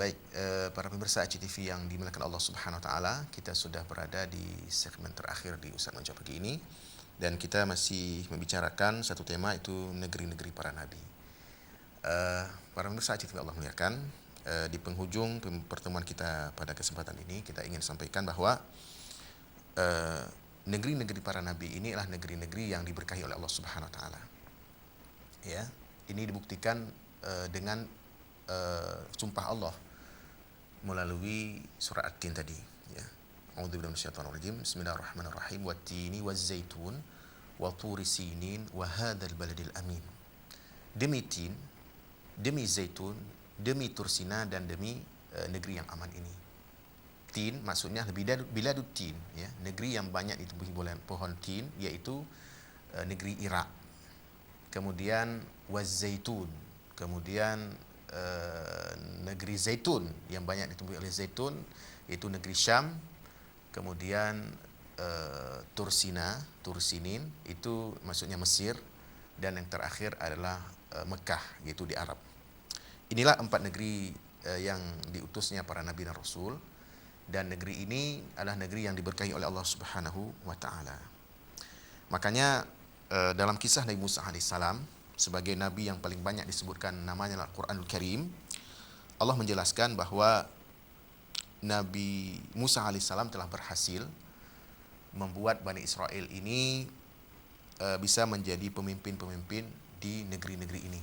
Baik, para pemirsa ICTV yang dimuliakan Allah Subhanahu wa taala, kita sudah berada di segmen terakhir di Ustaz Menjawab pagi ini dan kita masih membicarakan satu tema, itu negeri-negeri para nabi. Para pemirsa ICTV Allah muliakan, di penghujung pertemuan kita pada kesempatan ini kita ingin sampaikan bahwa negeri-negeri para nabi ini adalah negeri-negeri yang diberkahi oleh Allah Subhanahu wa taala. Ya, ini dibuktikan dengan sumpah Allah melalui surah At-Tin tadi, ya. A'udzubillahi minasyaitonir rajim. Bismillahirrahmanirrahim. Wat-tini waz-zaitun wa turi sinin wa hadzal baladil amin. Demi tin, demi zaitun, demi tursina, dan demi negeri yang aman ini. Tin maksudnya biladut tin, ya, negeri yang banyak ditumbuhi pohon tin, yaitu negeri Irak. Kemudian waz-zaitun, kemudian negeri zaitun yang banyak ditumbuhi oleh zaitun, yaitu negeri Syam. Kemudian Tursinin itu maksudnya Mesir, dan yang terakhir adalah Mekah, yaitu di Arab. Inilah 4 negeri yang diutusnya para nabi dan rasul, dan negeri ini adalah negeri yang diberkahi oleh Allah Subhanahu wa taala. Makanya dalam kisah Nabi Musa alaihissalam, sebagai nabi yang paling banyak disebutkan namanya Al-Quranul Karim, Allah menjelaskan bahwa Nabi Musa alaihissalam telah berhasil membuat Bani Israel ini bisa menjadi pemimpin-pemimpin di negeri-negeri ini.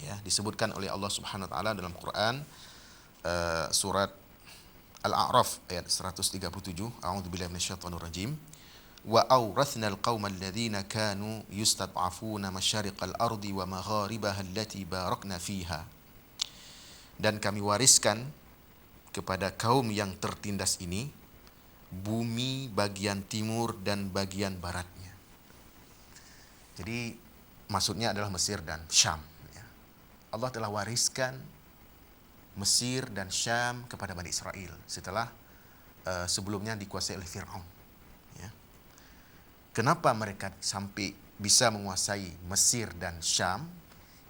Ya, disebutkan oleh Allah Subhanahu wa taala dalam Quran, surat Al-A'raf ayat 137, A'udzubillahi minasyaitonir rajim. Wa awrathnal qaumal ladzina kanu yustad'afuna masyariqal ardi wa magharibaha allati barakna fiha. Dan kami wariskan kepada kaum yang tertindas ini bumi bagian timur dan bagian baratnya. Jadi maksudnya adalah Mesir dan Syam, ya. Allah telah wariskan Mesir dan Syam kepada Bani Israel setelah sebelumnya dikuasai oleh Fir'aun. Kenapa mereka sampai bisa menguasai Mesir dan Syam?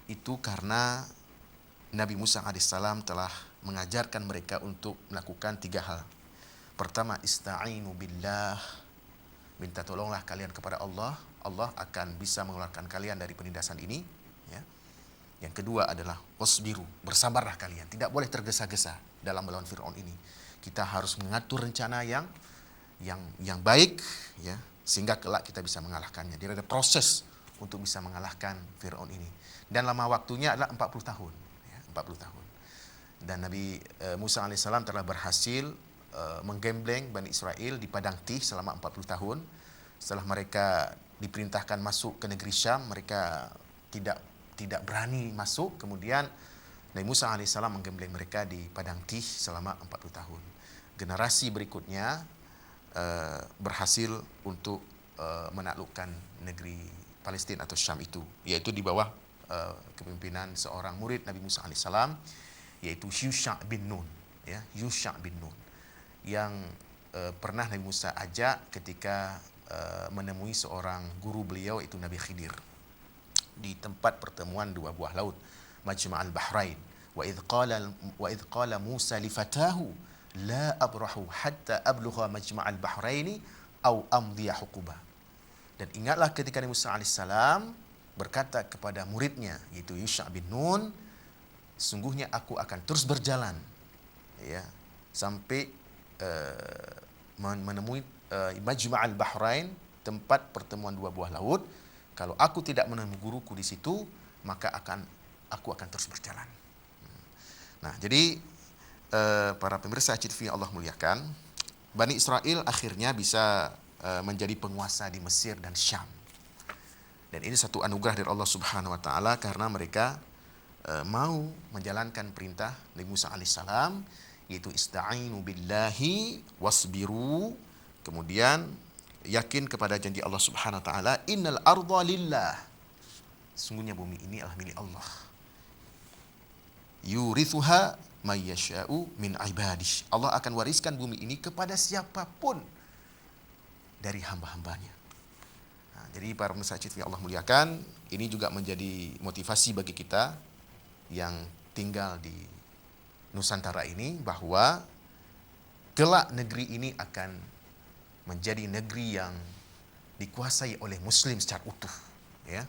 Itu karena Nabi Musa alaihissalam telah mengajarkan mereka untuk melakukan 3 hal. Pertama, ista'inu billah, minta tolonglah kalian kepada Allah. Allah akan bisa mengeluarkan kalian dari penindasan ini, ya. Yang kedua adalah wasbiru, bersabarlah kalian, tidak boleh tergesa-gesa dalam melawan Fir'aun ini. Kita harus mengatur rencana yang baik, ya, sehingga kelak kita bisa mengalahkannya. Dia ada proses untuk bisa mengalahkan Fir'aun ini. Dan lama waktunya adalah 40 tahun. Ya, 40 tahun. Dan Nabi Musa alaihissalam telah berhasil menggembleng Bani Israel di Padang Tih selama 40 tahun. Setelah mereka diperintahkan masuk ke negeri Syam, mereka tidak berani masuk. Kemudian Nabi Musa alaihissalam menggembleng mereka di Padang Tih selama 40 tahun. Generasi berikutnya berhasil untuk menaklukkan negeri Palestina atau Syam itu, yaitu di bawah kepemimpinan seorang murid Nabi Musa alaihissalam, yaitu Yusha' bin Nun, ya, Yusha' bin Nun, yang pernah Nabi Musa ajak ketika menemui seorang guru beliau, yaitu Nabi Khidir, di tempat pertemuan 2 buah laut, Majma'al Bahrain. Wa idh qala Musa li fatahu la abrahu hatta ablugha majma'al bahraini au amdiya huquba. Dan ingatlah ketika Nabi Musa alaihissalam berkata kepada muridnya, yaitu Yusha' bin Nun, sungguhnya aku akan terus berjalan, ya, sampai menemui Majma'al Bahrain, tempat pertemuan 2 buah laut. Kalau aku tidak menemui guruku di situ, maka aku akan terus berjalan. Nah, jadi para pemirsa ICTV Allah muliakan, Bani Israel akhirnya bisa menjadi penguasa di Mesir dan Syam. Dan ini satu anugerah dari Allah Subhanahu wa taala, karena mereka mau menjalankan perintah Nabi Musa alaihissalam, yaitu ista'inu billahi wasbiru. Kemudian yakin kepada janji Allah Subhanahu wa taala, innal arda lillah, sungguhnya bumi ini adalah milik Allah. Yurithuha may yasha'u min ibadihi. Allah akan wariskan bumi ini kepada siapapun dari hamba-hambanya. Nah, jadi para pemirsa ICTV Allah muliakan, ini juga menjadi motivasi bagi kita yang tinggal di Nusantara ini, bahwa kelak negeri ini akan menjadi negeri yang dikuasai oleh Muslim secara utuh, ya.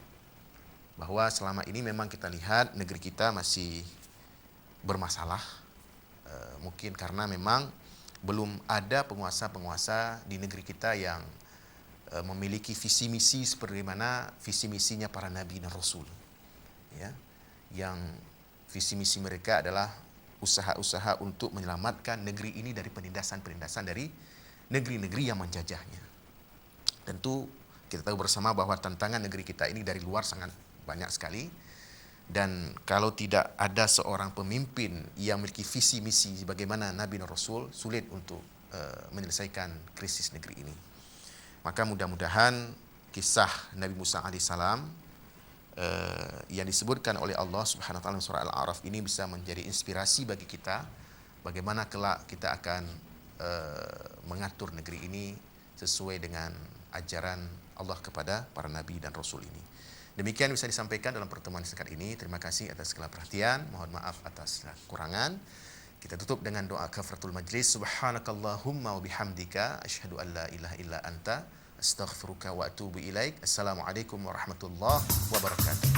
Bahwa selama ini memang kita lihat negeri kita masih bermasalah, mungkin karena memang belum ada penguasa-penguasa di negeri kita yang memiliki visi misi seperti mana visi misinya para nabi dan rasul, ya, yang visi misi mereka adalah usaha-usaha untuk menyelamatkan negeri ini dari penindasan-penindasan dari negeri-negeri yang menjajahnya. Tentu kita tahu bersama bahwa tantangan negeri kita ini dari luar sangat banyak sekali, dan kalau tidak ada seorang pemimpin yang memiliki visi misi bagaimana Nabi dan Rasul, sulit untuk menyelesaikan krisis negeri ini. Maka mudah-mudahan kisah Nabi Musa alaihissalam yang disebutkan oleh Allah Subhanahu wa taala surah Al-A'raf ini bisa menjadi inspirasi bagi kita bagaimana kelak kita akan mengatur negeri ini sesuai dengan ajaran Allah kepada para nabi dan rasul ini. Demikian bisa disampaikan dalam pertemuan singkat ini. Terima kasih atas segala perhatian. Mohon maaf atas kekurangan. Kita tutup dengan doa kafaratul majlis. Subhanakallahumma wa bihamdika asyhadu an la ilaha illa anta astaghfiruka wa atubu ilaik. Assalamualaikum warahmatullahi wabarakatuh.